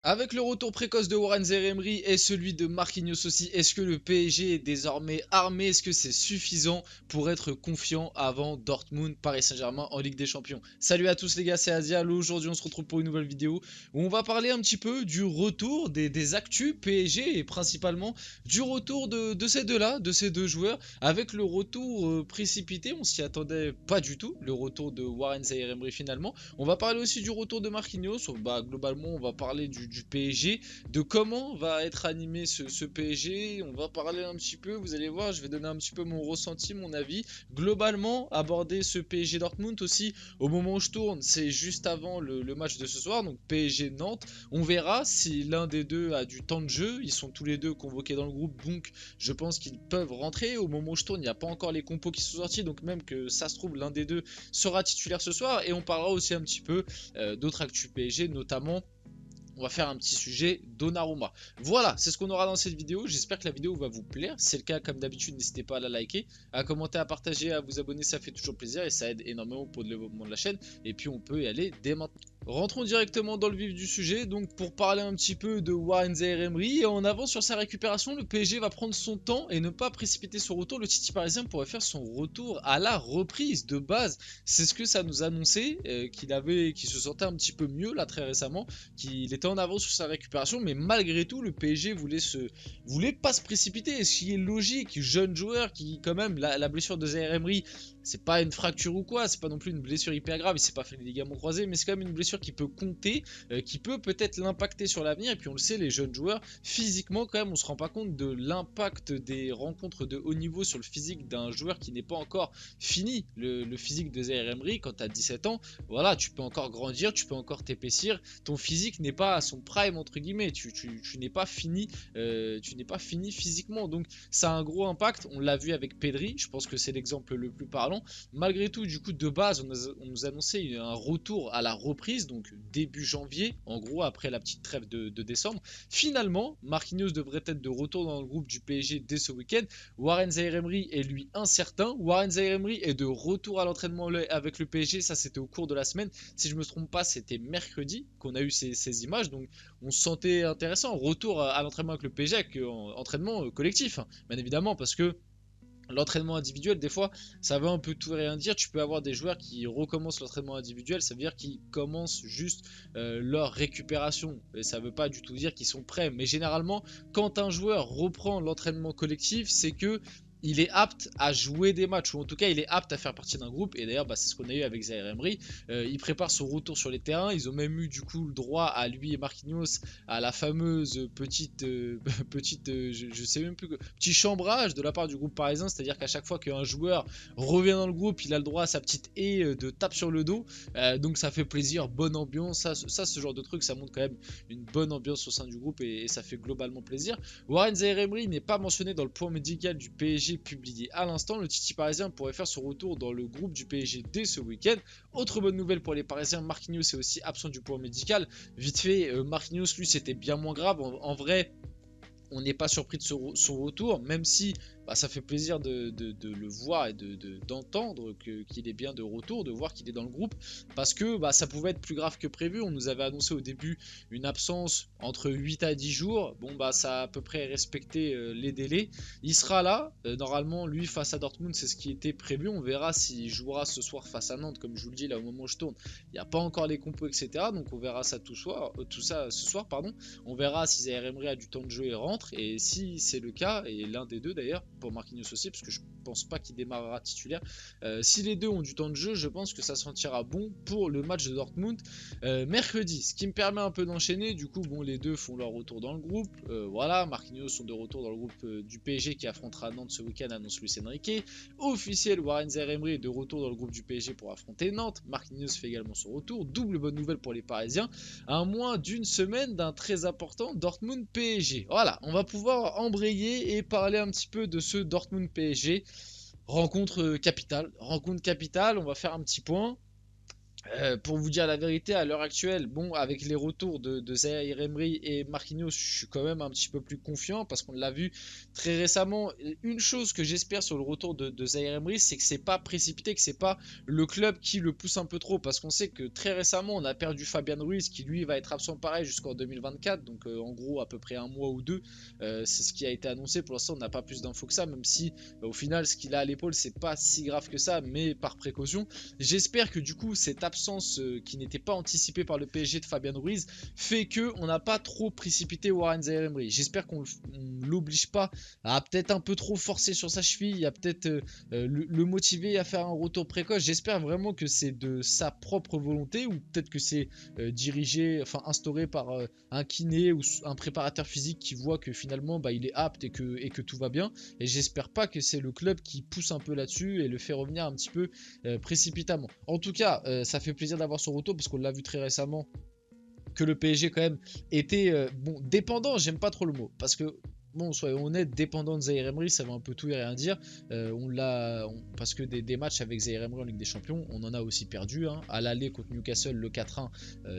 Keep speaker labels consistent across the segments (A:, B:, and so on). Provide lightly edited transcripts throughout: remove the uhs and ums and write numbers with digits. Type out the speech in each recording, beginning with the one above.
A: Avec le retour précoce de Warren Zaïre-Emery et celui de Marquinhos aussi, est-ce que le PSG est désormais armé? Est-ce que c'est suffisant pour être confiant avant Dortmund, Paris Saint-Germain en Ligue des Champions? Salut à tous les gars, c'est Azial. Aujourd'hui on se retrouve pour une nouvelle vidéo où on va parler un petit peu du retour des actus PSG et principalement du retour de ces deux-là, de ces deux joueurs. Avec le retour précipité, on s'y attendait pas du tout, le retour de Warren Zaïre-Emery finalement. On va parler aussi du retour de Marquinhos. Globalement, on va parler du PSG, de comment va être animé ce PSG. On va parler un petit peu, vous allez voir, je vais donner un petit peu mon ressenti, mon avis. Globalement, aborder ce PSG Dortmund aussi, au moment où je tourne, c'est juste avant le match de ce soir, donc PSG Nantes. On verra si l'un des deux a du temps de jeu. Ils sont tous les deux convoqués dans le groupe, donc je pense qu'ils peuvent rentrer. Au moment où je tourne, il n'y a pas encore les compos qui sont sortis, donc même que ça se trouve, l'un des deux sera titulaire ce soir. Et on parlera aussi un petit peu d'autres actus PSG, notamment on va faire un petit sujet Donnarumma. Voilà, c'est ce qu'on aura dans cette vidéo. J'espère que la vidéo va vous plaire. Si c'est le cas, comme d'habitude, n'hésitez pas à la liker, à commenter, à partager, à vous abonner. Ça fait toujours plaisir et ça aide énormément pour le développement de la chaîne. Et puis, on peut y aller dès maintenant. Rentrons directement dans le vif du sujet, donc pour parler un petit peu de Warren Zaïre-Emery, en avant sur sa récupération, le PSG va prendre son temps et ne pas précipiter son retour. Le Titi parisien pourrait faire son retour à la reprise de base. C'est ce que ça nous annonçait, qu'il se sentait un petit peu mieux là très récemment, qu'il était en avance sur sa récupération, mais malgré tout le PSG voulait pas se précipiter, ce qui est logique. Jeune joueur qui quand même, la blessure de Zaïre-Emery, c'est pas une fracture ou quoi, c'est pas non plus une blessure hyper grave, il s'est pas fait les ligaments croisés, mais c'est quand même une blessure qui peut compter, qui peut peut-être l'impacter sur l'avenir. Et puis on le sait, les jeunes joueurs, physiquement quand même, on se rend pas compte de l'impact des rencontres de haut niveau sur le physique d'un joueur qui n'est pas encore fini. Le physique de Zaïre-Emery, quand tu as 17 ans, voilà, tu peux encore grandir, tu peux encore t'épaissir, ton physique n'est pas à son prime entre guillemets, tu n'es pas fini, tu n'es pas fini physiquement, donc ça a un gros impact. On l'a vu avec Pedri, je pense que c'est l'exemple le plus parlant. Malgré tout, du coup, de base, on nous annonçait un retour à la reprise, donc début janvier, en gros, après la petite trêve de décembre. Finalement, Marquinhos devrait être de retour dans le groupe du PSG dès ce week-end. Warren Zaïre-Emery est lui incertain. Warren Zaïre-Emery est de retour à l'entraînement avec le PSG, ça c'était au cours de la semaine. Si je me trompe pas, c'était mercredi qu'on a eu ces images, donc on se sentait intéressant. Retour à l'entraînement avec le PSG, avec entraînement collectif, hein, bien évidemment, parce que l'entraînement individuel, des fois, ça veut un peu tout et rien dire. Tu peux avoir des joueurs qui recommencent l'entraînement individuel, ça veut dire qu'ils commencent juste leur récupération. Et ça veut pas du tout dire qu'ils sont prêts. Mais généralement, quand un joueur reprend l'entraînement collectif, c'est que il est apte à jouer des matchs, ou en tout cas il est apte à faire partie d'un groupe. Et d'ailleurs c'est ce qu'on a eu avec Zaïre-Emery, il prépare son retour sur les terrains. Ils ont même eu du coup le droit à lui et Marquinhos à la fameuse petite je sais même plus petit chambrage de la part du groupe parisien, c'est-à-dire qu'à chaque fois qu'un joueur revient dans le groupe, il a le droit à sa petite haie de tape sur le dos, donc ça fait plaisir, bonne ambiance, ce genre de truc, ça montre quand même une bonne ambiance au sein du groupe et ça fait globalement plaisir. Warren Zaïre-Emery n'est pas mentionné dans le point médical du PSG publié à l'instant. Le Titi parisien pourrait faire son retour dans le groupe du PSG dès ce week-end. Autre bonne nouvelle pour les Parisiens, Marquinhos est aussi absent du point médical. Vite fait, Marquinhos lui c'était bien moins grave. En vrai, on n'est pas surpris de son retour, même si ça fait plaisir de le voir et d'entendre qu'il est bien de retour, de voir qu'il est dans le groupe, parce que ça pouvait être plus grave que prévu. On nous avait annoncé au début une absence entre 8 à 10 jours, ça a à peu près respecté les délais. Il sera là, normalement lui face à Dortmund, c'est ce qui était prévu. On verra s'il jouera ce soir face à Nantes, comme je vous le dis là au moment où je tourne. Il n'y a pas encore les compos, etc. Donc on verra ça tout ça ce soir, pardon. On verra si Zaïre-Emery a du temps de jeu et rentre, et si c'est le cas, et l'un des deux d'ailleurs, pour Marquinhos aussi, parce que je pense pas qu'il démarrera titulaire. Si les deux ont du temps de jeu, je pense que ça sentira bon pour le match de Dortmund mercredi, ce qui me permet un peu d'enchaîner. Du coup, les deux font leur retour dans le groupe. Voilà, Marquinhos sont de retour dans le groupe du PSG qui affrontera Nantes ce week-end, annonce Luis Enrique. Officiel, Warren Zaïre-Emery est de retour dans le groupe du PSG pour affronter Nantes. Marquinhos fait également son retour. Double bonne nouvelle pour les Parisiens, à moins d'une semaine d'un très important Dortmund PSG. Voilà, on va pouvoir embrayer et parler un petit peu de ce Dortmund PSG. Rencontre capitale, on va faire un petit point. Pour vous dire la vérité, à l'heure actuelle, bon, avec les retours de Zaïre Emery et Marquinhos, je suis quand même un petit peu plus confiant parce qu'on l'a vu très récemment. Une chose que j'espère sur le retour de Zaïre Emery, c'est que c'est pas précipité, que c'est pas le club qui le pousse un peu trop, parce qu'on sait que très récemment, on a perdu Fabian Ruiz qui lui va être absent pareil jusqu'en 2024, donc en gros à peu près un mois ou deux. C'est ce qui a été annoncé. Pour l'instant, on n'a pas plus d'infos que ça, même si au final, ce qu'il a à l'épaule, c'est pas si grave que ça, mais par précaution. J'espère que du coup cette absence qui n'était pas anticipée par le PSG de Fabian Ruiz fait que on n'a pas trop précipité Warren Zaïre-Emery. J'espère qu'on l'oblige pas à peut-être un peu trop forcer sur sa cheville, à peut-être le motiver à faire un retour précoce. J'espère vraiment que c'est de sa propre volonté ou peut-être que c'est dirigé, enfin instauré par un kiné ou un préparateur physique qui voit que finalement il est apte et que tout va bien. Et j'espère pas que c'est le club qui pousse un peu là-dessus et le fait revenir un petit peu précipitamment. En tout cas, ça fait plaisir d'avoir son retour parce qu'on l'a vu très récemment que le PSG quand même était bon dépendant, j'aime pas trop le mot parce que bon, soyons honnêtes, dépendant de Zaïre Emery, ça veut un peu tout et rien dire. Parce que des matchs avec Zaïre Emery en Ligue des Champions, on en a aussi perdu. Hein. À l'aller contre Newcastle, le 4-1,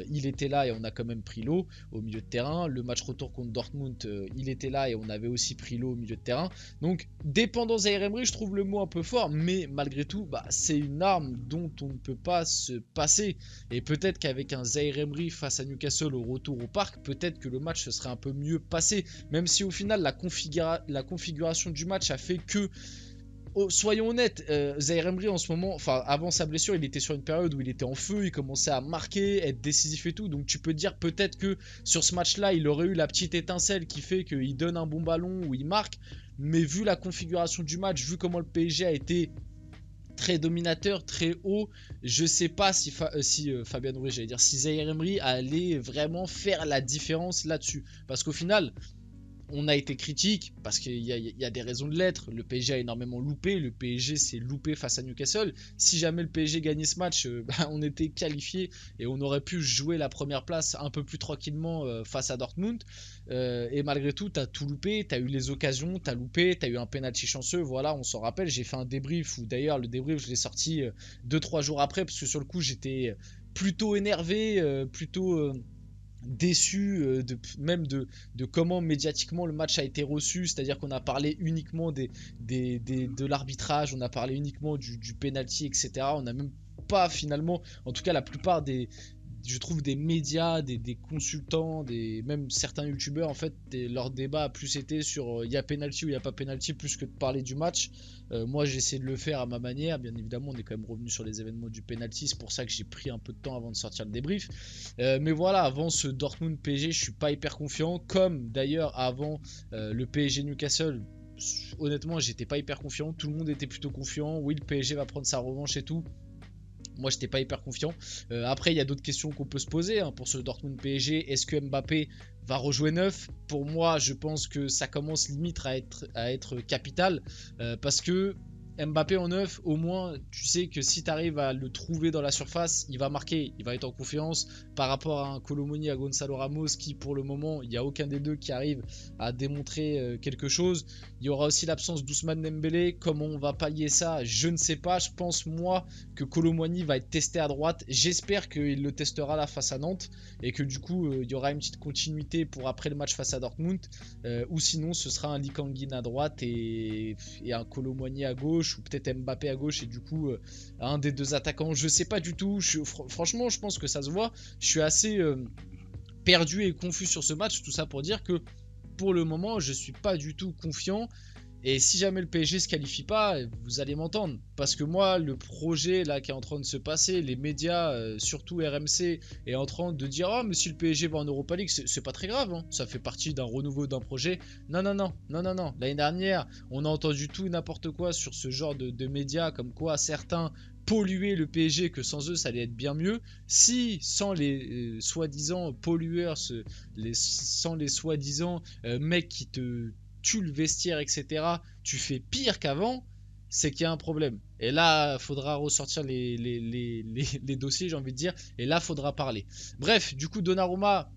A: il était là et on a quand même pris l'eau au milieu de terrain. Le match retour contre Dortmund, il était là et on avait aussi pris l'eau au milieu de terrain. Donc, dépendant de Zaïre Emery, je trouve le mot un peu fort, mais malgré tout, c'est une arme dont on ne peut pas se passer. Et peut-être qu'avec un Zaïre Emery face à Newcastle au retour au parc, peut-être que le match se serait un peu mieux passé. Même si au final, la configuration du match a fait que, soyons honnêtes, Zaïre Emery en ce moment, enfin avant sa blessure, il était sur une période où il était en feu, il commençait à marquer, être décisif et tout. Donc tu peux dire peut-être que sur ce match-là, il aurait eu la petite étincelle qui fait qu'il donne un bon ballon ou il marque. Mais vu la configuration du match, vu comment le PSG a été très dominateur, très haut, je sais pas si, Fabien Ruiz, j'allais dire, si Zaïre Emery allait vraiment faire la différence là-dessus. Parce qu'au final, on a été critique parce qu'il y a des raisons de l'être. Le PSG a énormément loupé. Le PSG s'est loupé face à Newcastle. Si jamais le PSG gagnait ce match, on était qualifié et on aurait pu jouer la première place un peu plus tranquillement face à Dortmund. Et malgré tout, t'as tout loupé. T'as eu les occasions, t'as loupé, t'as eu un penalty chanceux. Voilà, on s'en rappelle. J'ai fait un débrief où d'ailleurs le débrief je l'ai sorti 2-3 jours après parce que sur le coup j'étais plutôt énervé, plutôt déçu même de comment médiatiquement le match a été reçu, c'est-à-dire qu'on a parlé uniquement de l'arbitrage, on a parlé uniquement du penalty, etc. On n'a même pas finalement, en tout cas la plupart je trouve des médias, des consultants, même certains youtubeurs, en fait, leur débat a plus été sur il y a penalty ou il n'y a pas penalty, plus que de parler du match. Moi, j'ai essayé de le faire à ma manière. Bien évidemment, on est quand même revenu sur les événements du penalty. C'est pour ça que j'ai pris un peu de temps avant de sortir le débrief. Mais voilà, avant ce Dortmund PSG, je suis pas hyper confiant. Comme d'ailleurs avant le PSG Newcastle. Honnêtement, j'étais pas hyper confiant. Tout le monde était plutôt confiant. Oui, le PSG va prendre sa revanche et tout. Moi, j'étais pas hyper confiant. Après, il y a d'autres questions qu'on peut se poser pour ce Dortmund PSG. Est-ce que Mbappé va rejouer neuf? Pour moi, je pense que ça commence limite à être capital. Parce que Mbappé en neuf, au moins, tu sais que si tu arrives à le trouver dans la surface, il va marquer, il va être en confiance par rapport à un Kolo Muani, à Gonzalo Ramos, qui pour le moment, il n'y a aucun des deux qui arrive à démontrer quelque chose. Il y aura aussi l'absence d'Ousmane Dembélé. Comment on va pallier ça? Je ne sais pas. Je pense, moi, que Kolo Muani va être testé à droite. J'espère qu'il le testera là face à Nantes et que du coup, il y aura une petite continuité pour après le match face à Dortmund. Ou sinon, ce sera un Lee Kang-in à droite et un Kolo Muani à gauche, ou peut-être Mbappé à gauche et du coup un des deux attaquants. Je sais pas du tout. Franchement, je pense que ça se voit. Je suis assez perdu et confus sur ce match. Tout ça pour dire que pour le moment, je suis pas du tout confiant. Et si jamais le PSG se qualifie pas, vous allez m'entendre. Parce que moi, le projet là qui est en train de se passer, les médias, surtout RMC, est en train de dire ah mais si le PSG va en Europa League, c'est pas très grave, hein. Ça fait partie d'un renouveau d'un projet. Non, non, non, non, non, non. L'année dernière, on a entendu tout et n'importe quoi sur ce genre de médias, comme quoi certains polluaient le PSG, que sans eux ça allait être bien mieux. Si sans les soi-disant pollueurs, sans les soi-disant mecs qui te tue le vestiaire, etc., tu fais pire qu'avant, c'est qu'il y a un problème. Et là, il faudra ressortir les dossiers, j'ai envie de dire, et là, il faudra parler. Bref, du coup, Donnarumma,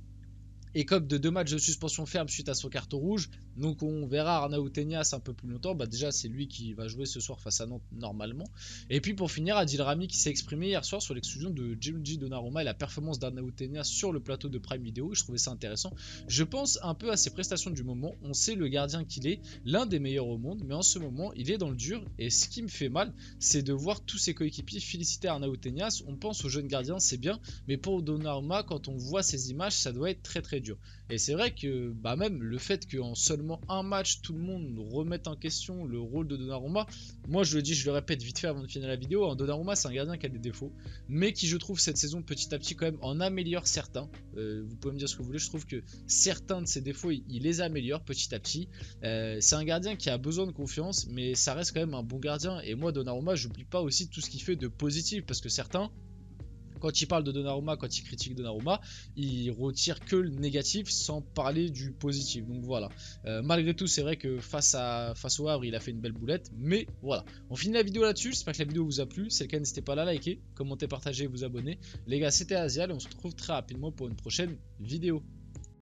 A: écope de 2 matchs de suspension ferme suite à son carton rouge. Donc on verra Arnaud Tenias un peu plus longtemps. Déjà c'est lui qui va jouer ce soir face à Nantes normalement. Et puis pour finir, Adil Rami qui s'est exprimé hier soir sur l'exclusion de Gianluigi Donnarumma et la performance d'Arnaud Tenias sur le plateau de Prime Video. Je trouvais ça intéressant. Je pense un peu à ses prestations du moment. On sait le gardien qu'il est, l'un des meilleurs au monde, mais en ce moment il est dans le dur. Et ce qui me fait mal, c'est de voir tous ses coéquipiers féliciter Arnaud Tenias. On pense au jeune gardien, c'est bien, mais pour Donnarumma, quand on voit ces images, ça doit être très très dur. Et c'est vrai que même le fait qu'en seulement un match, tout le monde remette en question le rôle de Donnarumma, moi je le dis, je le répète vite fait avant de finir la vidéo, hein, Donnarumma c'est un gardien qui a des défauts, mais qui je trouve cette saison petit à petit quand même en améliore certains. Vous pouvez me dire ce que vous voulez, je trouve que certains de ses défauts, il les améliore petit à petit. C'est un gardien qui a besoin de confiance, mais ça reste quand même un bon gardien. Et moi Donnarumma, j'oublie pas aussi tout ce qu'il fait de positif, parce que certains, quand il parle de Donnarumma, quand il critique Donnarumma, il retire que le négatif sans parler du positif. Donc voilà. Malgré tout, c'est vrai que face au Havre, il a fait une belle boulette. Mais voilà. On finit la vidéo là-dessus. J'espère que la vidéo vous a plu. Si c'est le cas, n'hésitez pas à la liker, commenter, partager, vous abonner. Les gars, c'était Azial et on se retrouve très rapidement pour une prochaine vidéo.